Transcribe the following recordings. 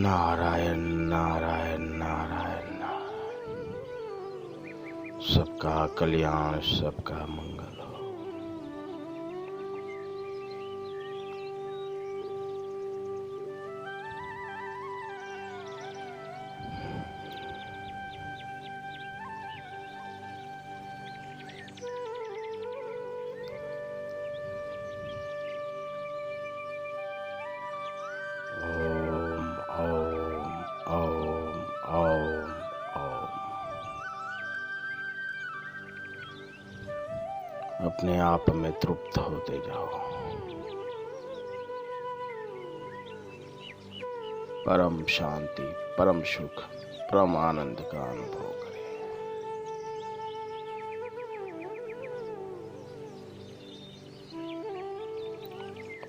नारायण नारायण नारायण नारायण। सबका कल्याण, सबका मंगल हो। अपने आप में तृप्त होते जाओ। परम शांति, परम सुख, परम आनंद का अनुभव करें।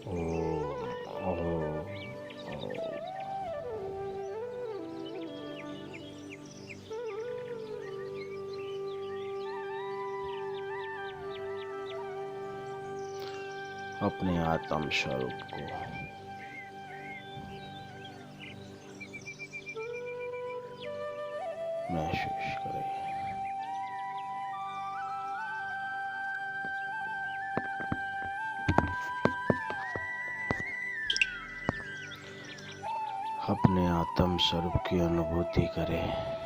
ओम ओम ओम। अपने आत्म स्वरूप को महसूस करें। अपने आत्म स्वरूप की अनुभूति करें।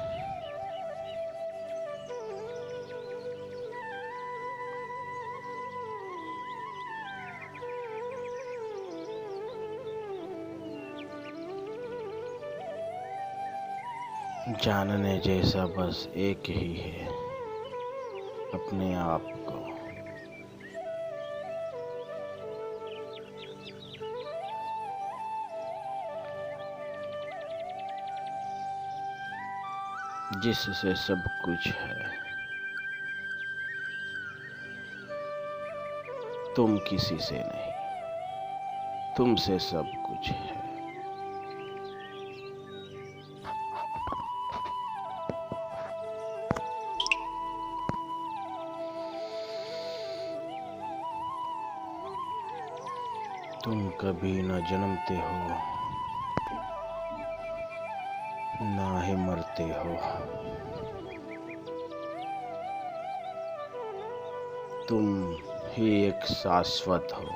जानने जैसा बस एक ही है, अपने आप को। जिससे सब कुछ है। तुम किसी से नहीं, तुमसे सब कुछ है। तुम कभी न जन्मते हो, ना ही मरते हो। तुम ही एक शाश्वत हो,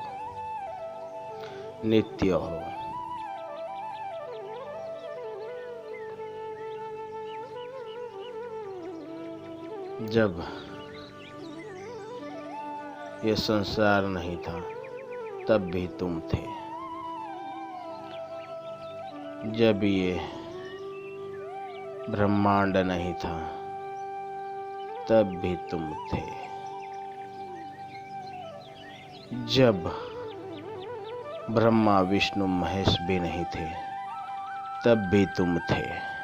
नित्य हो। जब ये संसार नहीं था तब भी तुम थे। जब ये ब्रह्मांड नहीं था तब भी तुम थे। जब ब्रह्मा विष्णु महेश भी नहीं थे तब भी तुम थे।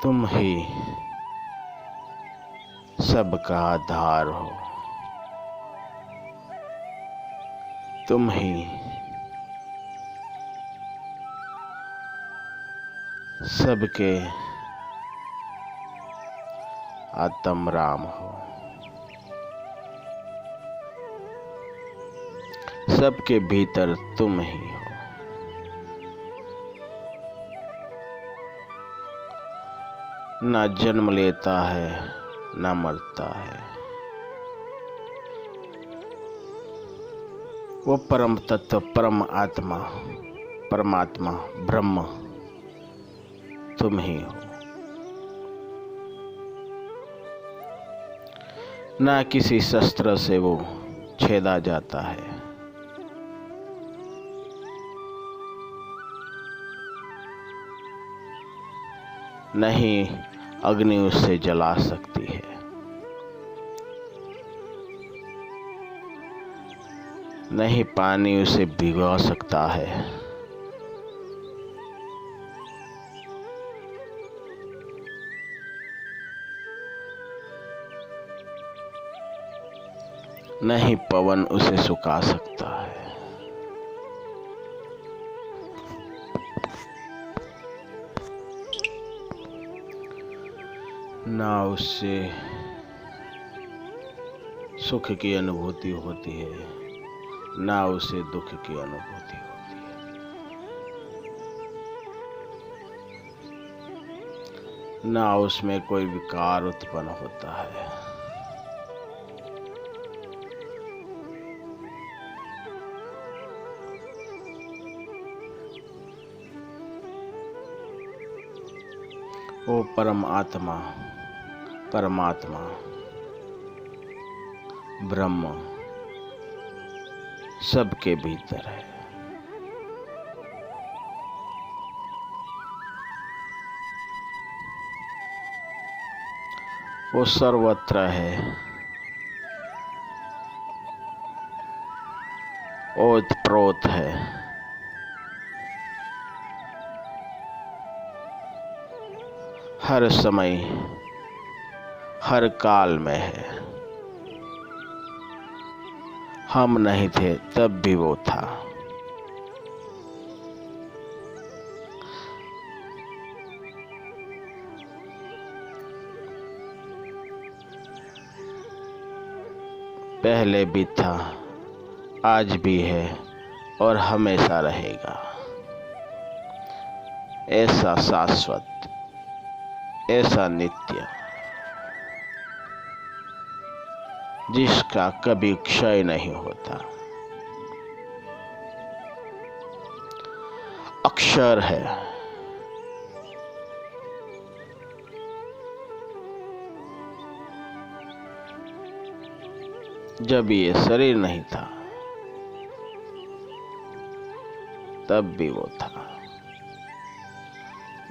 तुम ही सबका आधार हो। तुम ही सबके आत्म राम हो। सबके भीतर तुम ही हो। ना जन्म लेता है ना मरता है। वो परम तत्व, परम आत्मा, परमात्मा, ब्रह्म तुम ही हो। ना किसी शस्त्र से वो छेदा जाता है। नहीं अग्नि उससे जला सकती है। नहीं पानी उसे भिगो सकता है। नहीं पवन उसे सुखा सकता है। ना उससे सुख की अनुभूति होती है, ना उसे दुख की अनुभूति होती है, ना उसमें कोई विकार उत्पन्न होता है। वो परमात्मा ब्रह्म सबके भीतर है। वो सर्वत्र है, ओतप्रोत है, हर समय हर काल में है। हम नहीं थे तब भी वो था। पहले भी था, आज भी है और हमेशा रहेगा। ऐसा शाश्वत, ऐसा नित्य, जिसका कभी क्षय नहीं होता। अक्षर है, जब ये शरीर नहीं था तब भी वो था।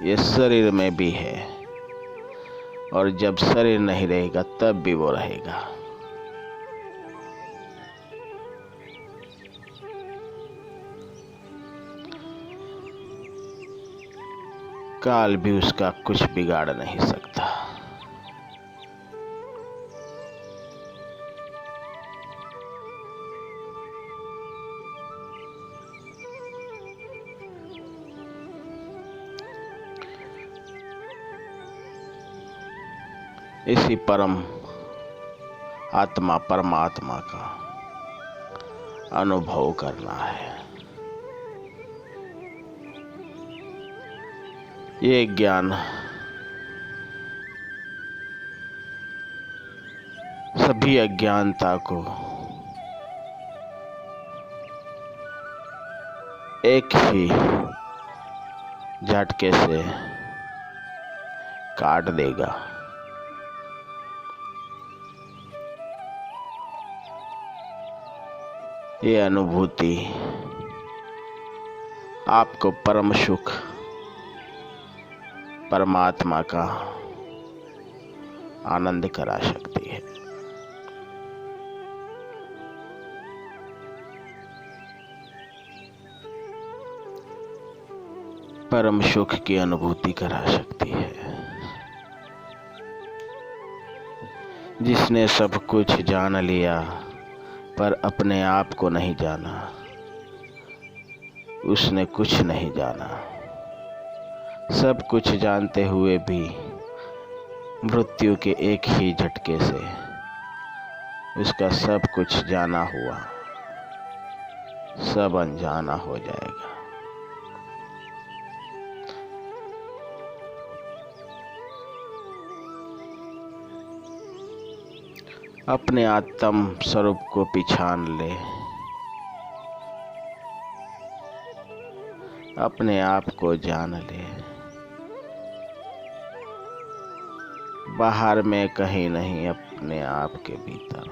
ये शरीर में भी है और जब शरीर नहीं रहेगा तब भी वो रहेगा। काल भी उसका कुछ बिगाड़ नहीं सकता। इसी परम आत्मा परमात्मा का अनुभव करना है। ये ज्ञान सभी अज्ञानता को एक ही झटके से काट देगा। ये अनुभूति आपको परम सुख परमात्मा का आनंद करा सकती है। परम सुख की अनुभूति करा सकती है। जिसने सब कुछ जान लिया पर अपने आप को नहीं जाना, उसने कुछ नहीं जाना। सब कुछ जानते हुए भी मृत्यु के एक ही झटके से उसका सब कुछ जाना हुआ सब अनजाना हो जाएगा। अपने आत्म स्वरूप को पहचान ले, अपने आप को जान ले। बाहर में कहीं नहीं, अपने आप के भीतर।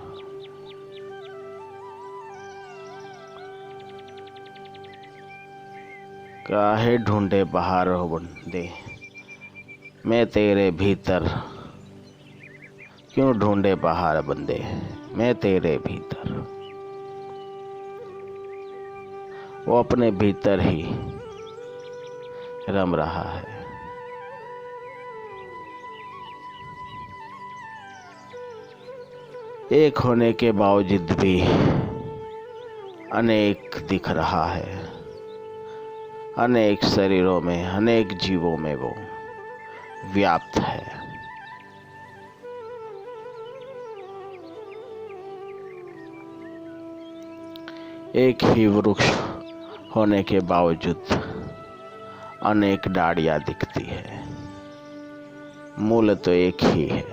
काहे ढूंढे बाहर हो बंदे, मैं तेरे भीतर। क्यों ढूंढे बाहर बंदे, मैं तेरे भीतर। वो अपने भीतर ही रम रहा है। एक होने के बावजूद भी अनेक दिख रहा है। अनेक शरीरों में, अनेक जीवों में वो व्याप्त है। एक ही वृक्ष होने के बावजूद अनेक डालियां दिखती है, मूल तो एक ही है।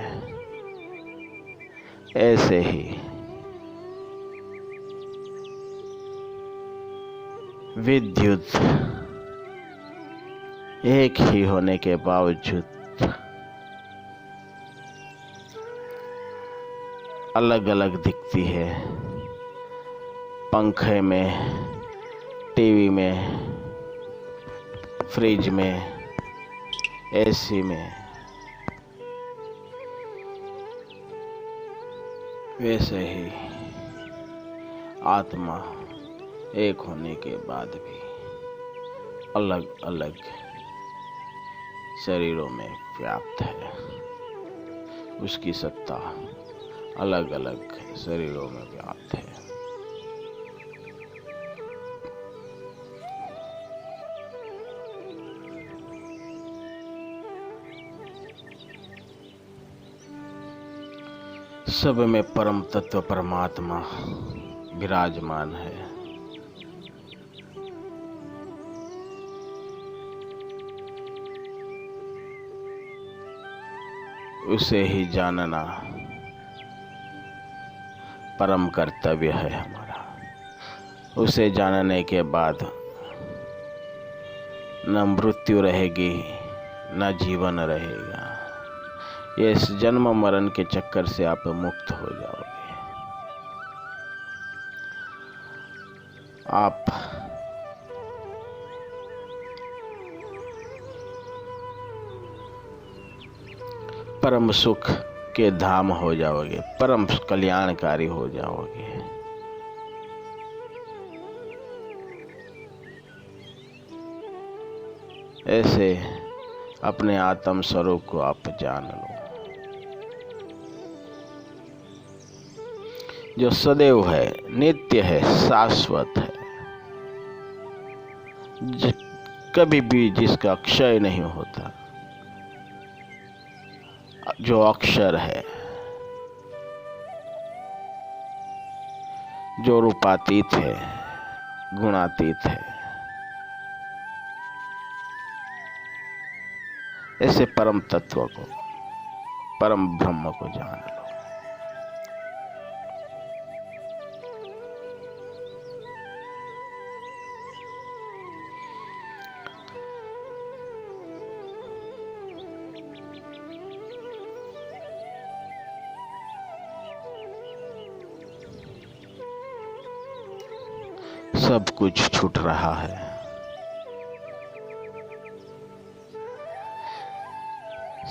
ऐसे ही विद्युत एक ही होने के बावजूद अलग अलग दिखती है। पंखे में, टीवी में, फ्रिज में, एसी में। वैसे ही आत्मा एक होने के बाद भी अलग अलग शरीरों में व्याप्त है। उसकी सत्ता अलग अलग शरीरों में व्याप्त है। सब में परम तत्व परमात्मा विराजमान है। उसे ही जानना परम कर्तव्य है हमारा। उसे जानने के बाद न मृत्यु रहेगी, न जीवन रहेगा। ये इस जन्म मरण के चक्कर से आप मुक्त हो जाओगे। आप परम सुख के धाम हो जाओगे, परम कल्याणकारी हो जाओगे। ऐसे अपने आत्म स्वरूप को आप जान लो, जो सदैव है, नित्य है, शाश्वत है, कभी भी जिसका क्षय नहीं होता, जो अक्षर है, जो रूपातीत है, गुणातीत है। ऐसे परम तत्व को, परम ब्रह्म को जान लो। सब कुछ छूट रहा है।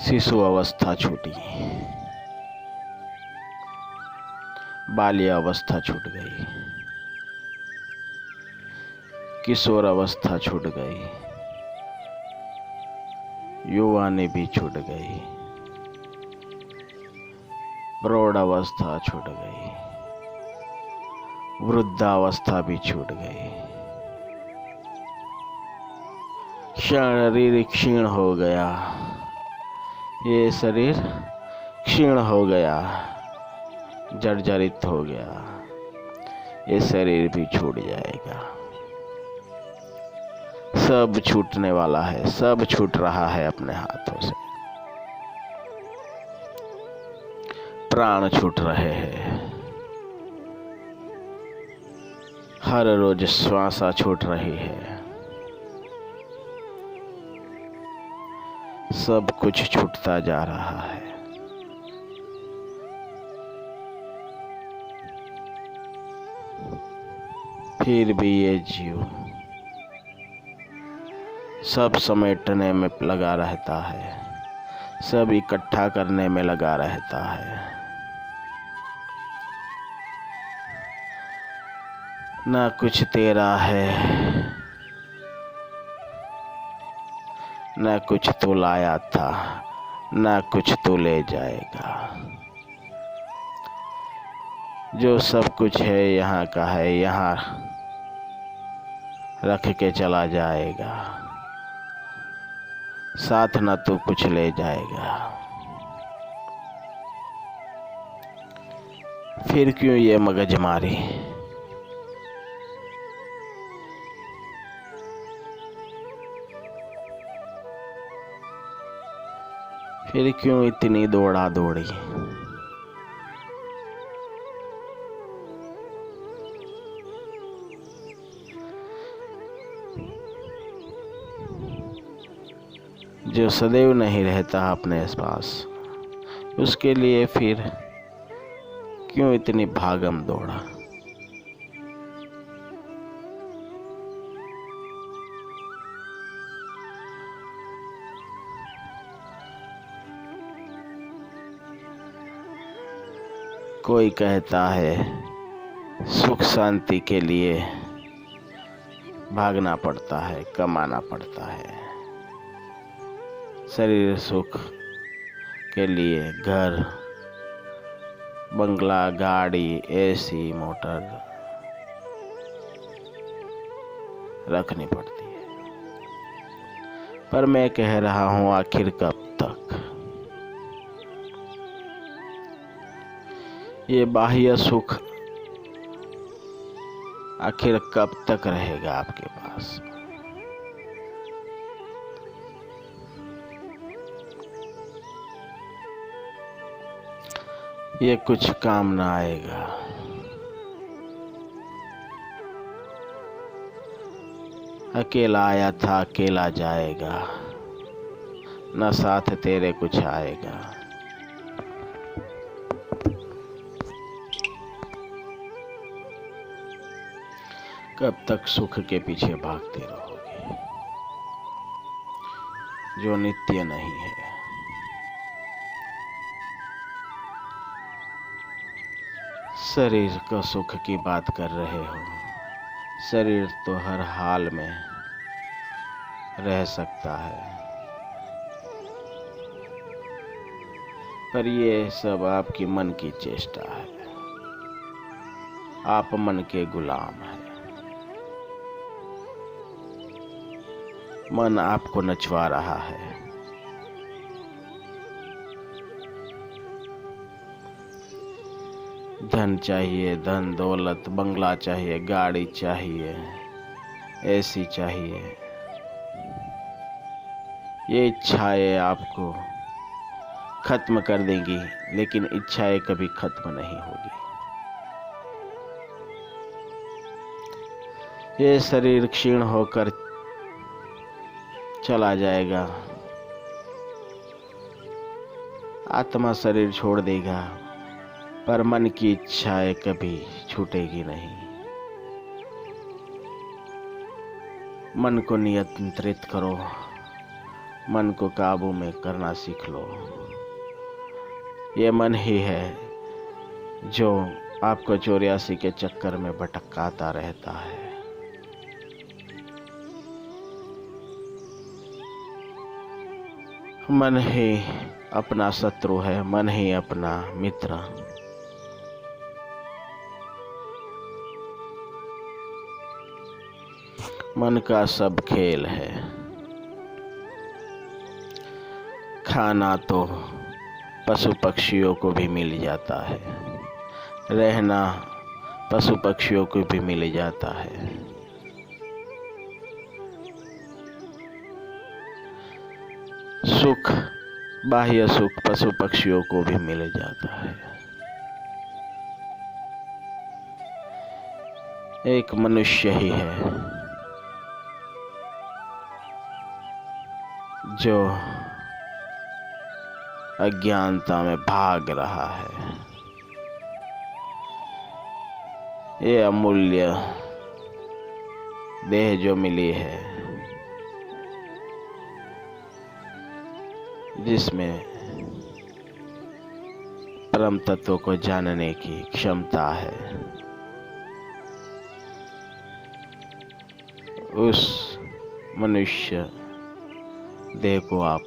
शिशु अवस्था छूटी, बाल्य अवस्था छूट गई, किशोर अवस्था छूट गई, युवानी भी छूट गई, प्रौढ़ अवस्था छूट गई, वृद्धावस्था भी छूट गई। शरीर क्षीण हो गया, ये शरीर क्षीण हो गया, जर्जरित हो गया। ये शरीर भी छूट जाएगा। सब छूटने वाला है, सब छूट रहा है अपने हाथों से। प्राण छूट रहे हैं, हर रोज श्वासा छूट रही है। सब कुछ छूटता जा रहा है। फिर भी ये जीव सब समेटने में लगा रहता है, सब इकट्ठा करने में लगा रहता है। ना कुछ तेरा है, ना कुछ तू लाया था, ना कुछ तू ले जाएगा। जो सब कुछ है यहाँ का है, यहाँ रख के चला जाएगा, साथ ना तू कुछ ले जाएगा। फिर क्यों ये मगजमारी? फिर क्यों इतनी दौड़ा दौड़ी। जो सदैव नहीं रहता अपने पास, उसके लिए फिर क्यों इतनी भागम दौड़ा। कोई कहता है सुख शांति के लिए भागना पड़ता है, कमाना पड़ता है। शरीर सुख के लिए घर, बंगला, गाड़ी, एसी, मोटर रखनी पड़ती है। पर मैं कह रहा हूँ, आखिर कब तक ये बाह्य सुख, आखिर कब तक रहेगा आपके पास। ये कुछ काम ना आएगा। अकेला आया था, अकेला जाएगा, न साथ तेरे कुछ आएगा। कब तक सुख के पीछे भागते रहोगे जो नित्य नहीं है। शरीर का सुख की बात कर रहे हो। शरीर तो हर हाल में रह सकता है, पर ये सब आपकी मन की चेष्टा है। आप मन के गुलाम हैं। मन आपको नचवा रहा है। धन चाहिए, धन दौलत, बंगला चाहिए, गाड़ी चाहिए, एसी चाहिए। ये इच्छाएं आपको खत्म कर देंगी, लेकिन इच्छाएं कभी खत्म नहीं होगी। ये शरीर क्षीण होकर चला जाएगा, आत्मा शरीर छोड़ देगा, पर मन की इच्छाएं कभी छूटेगी नहीं। मन को नियंत्रित करो, मन को काबू में करना सीख लो। ये मन ही है जो आपको 84 के चक्कर में भटकाता रहता है। मन ही अपना शत्रु है, मन ही अपना मित्र। मन का सब खेल है। खाना तो पशु पक्षियों को भी मिल जाता है, रहना पशु पक्षियों को भी मिल जाता है। सुख, बाह्य सुख पशु पक्षियों को भी मिल जाता है। एक मनुष्य ही है जो अज्ञानता में भाग रहा है। ये अमूल्य देह जो मिली है, जिसमें परम तत्व को जानने की क्षमता है, उस मनुष्य देह को आप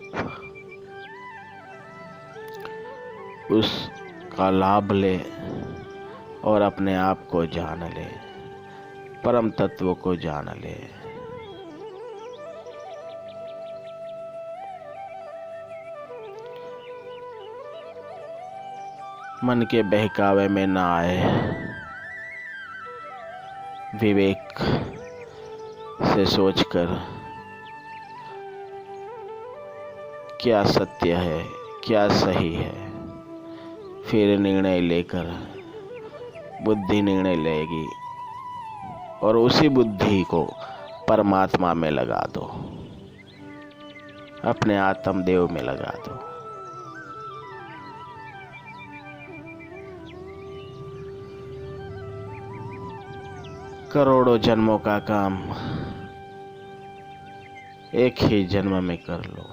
उसका लाभ ले और अपने आप को जान ले, परम तत्व को जान ले। मन के बहकावे में ना आए, विवेक से सोचकर क्या सत्य है, क्या सही है, फिर निर्णय लेकर बुद्धि निर्णय लेगी और उसी बुद्धि को परमात्मा में लगा दो, अपने आत्मदेव में लगा दो। करोड़ों जन्मों का काम एक ही जन्म में कर लो।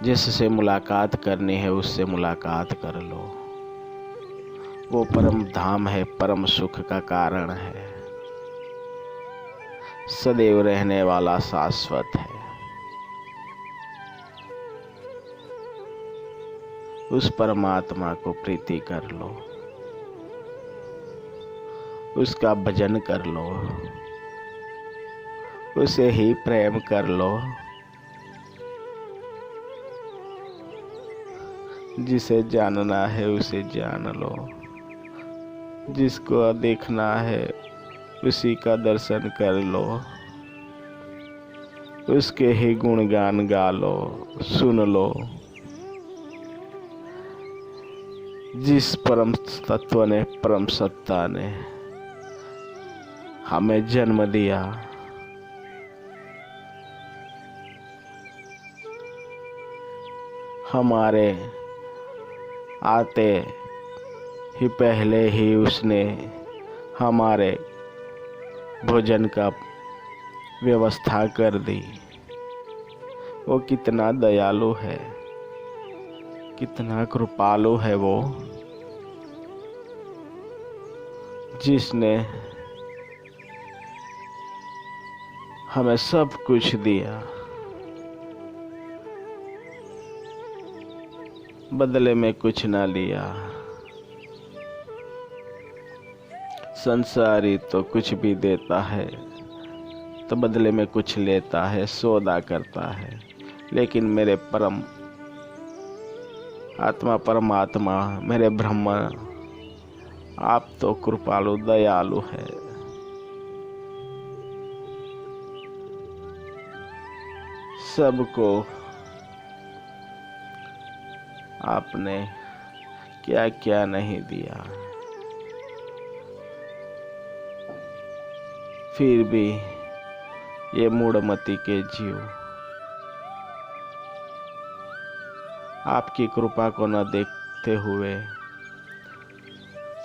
जिससे मुलाकात करनी है उससे मुलाकात कर लो। वो परम धाम है, परम सुख का कारण है, सदैव रहने वाला शाश्वत है। उस परमात्मा को प्रीति कर लो, उसका भजन कर लो, उसे ही प्रेम कर लो। जिसे जानना है उसे जान लो, जिसको देखना है उसी का दर्शन कर लो, उसके ही गुणगान गा लो, सुन लो। जिस परम तत्व ने, परम सत्ता ने हमें जन्म दिया, हमारे आते ही पहले ही उसने हमारे भोजन का व्यवस्था कर दी। वो कितना दयालु है, कितना कृपालु है वो, जिसने हमें सब कुछ दिया, बदले में कुछ ना लिया। संसारी तो कुछ भी देता है तो बदले में कुछ लेता है, सौदा करता है। लेकिन मेरे परम आत्मा, परमात्मा, मेरे ब्रह्मा, आप तो कृपालु दयालु है। सबको आपने क्या क्या नहीं दिया, फिर भी ये मूढ़मती के जीव आपकी कृपा को न देखते हुए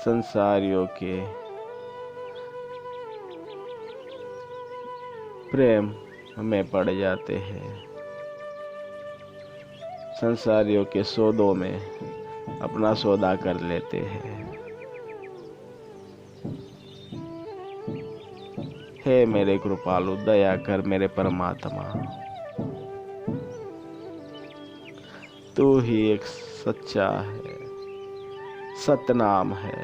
संसारियों के प्रेम में पड़ जाते हैं, संसारियों के सौदों में अपना सौदा कर लेते हैं। हे मेरे कृपालु, दया कर मेरे परमात्मा। तू ही एक सच्चा है, सतनाम है,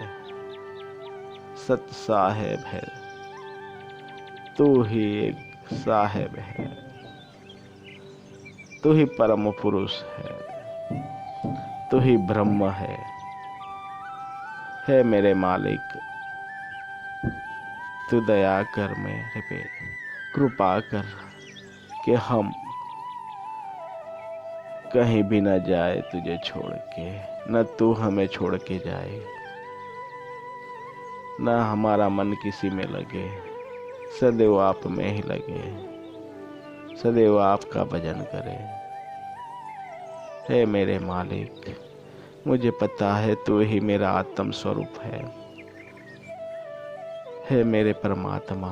सत साहेब है। तू ही एक साहेब है, तू ही परम पुरुष है, तू ही ब्रह्म है। हे मेरे मालिक, तू दया कर मेरे पे, कृपा कर कि हम कहीं भी न जाए तुझे छोड़ के, न तू हमें छोड़ के जाए, न हमारा मन किसी में लगे, सदैव आप में ही लगे, सदैव आपका भजन करे। हे मेरे मालिक, मुझे पता है तू ही मेरा आत्म स्वरूप है। हे मेरे परमात्मा,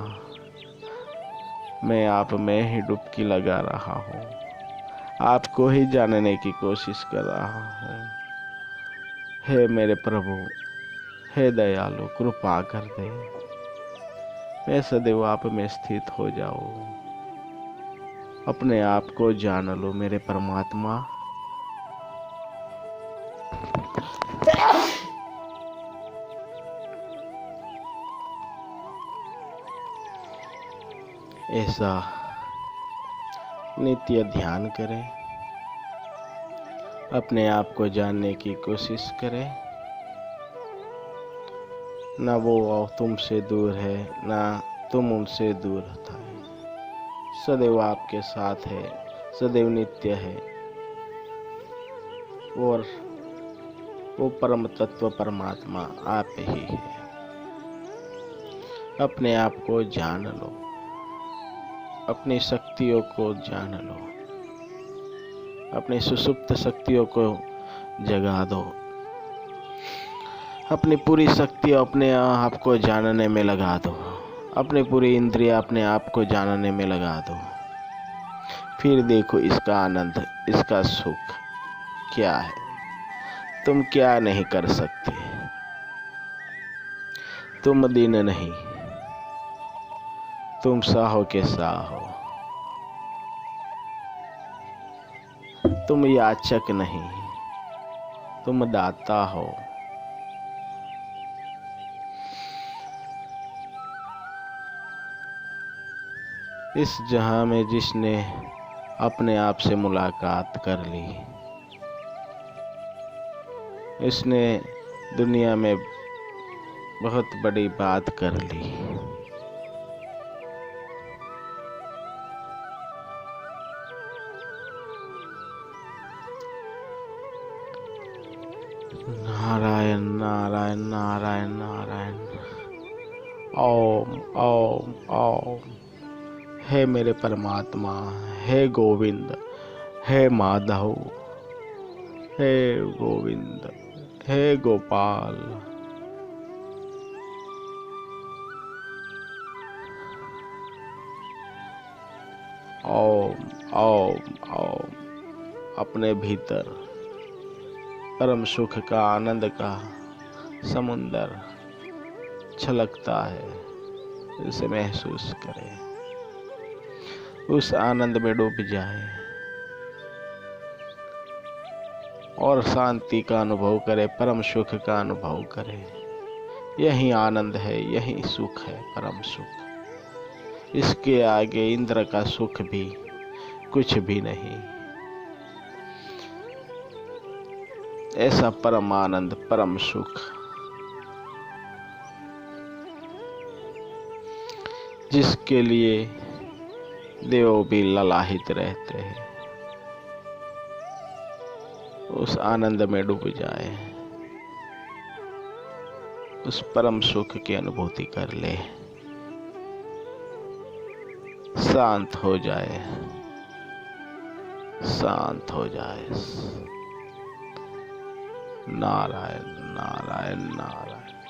मैं आप में ही डुबकी लगा रहा हूँ, आपको ही जानने की कोशिश कर रहा हूँ। हे मेरे प्रभु, हे दयालु, कृपा कर दे, मैं सदैव आप में स्थित हो जाऊँ, अपने आप को जान लो मेरे परमात्मा। ऐसा नित्य ध्यान करें, अपने आप को जानने की कोशिश करें। ना वो तुमसे दूर है, ना तुम उनसे दूर है। सदैव आपके साथ है, सदैव नित्य है। और वो परम तत्व परमात्मा आप ही है। अपने आप को जान लो, अपनी शक्तियों को जान लो, अपनी सुसुप्त शक्तियों को जगा दो। अपनी पूरी शक्ति अपने आप को जानने में लगा दो, अपनी पूरी इंद्रिया अपने आप को जानने में लगा दो। फिर देखो इसका आनंद, इसका सुख क्या है। तुम क्या नहीं कर सकते। तुम दीन नहीं, तुम साहो के साहो। तुम याचक नहीं, तुम दाता हो। इस जहां में जिसने अपने आप से मुलाकात कर ली, इसने दुनिया में बहुत बड़ी बात कर ली। नारायण नारायण नारायण नारायण। ओम ओम ओम। हे मेरे परमात्मा, हे गोविंद, हे माधव, हे गोविंद, हे गोपाल। ओम ओम ओम। अपने भीतर परम सुख का, आनंद का समुंदर छलकता है, इसे महसूस करें। उस आनंद में डूब जाए और शांति का अनुभव करे, परम सुख का अनुभव करे। यही आनंद है, यही सुख है, परम सुख। इसके आगे इंद्र का सुख भी कुछ भी नहीं। ऐसा परम आनंद, परम सुख जिसके लिए देव भी ललाहित रहते हैं, उस आनंद में डूब जाए, उस परम सुख की अनुभूति कर ले, शांत हो जाए, शांत हो जाए। नारायण नारायण नारायण।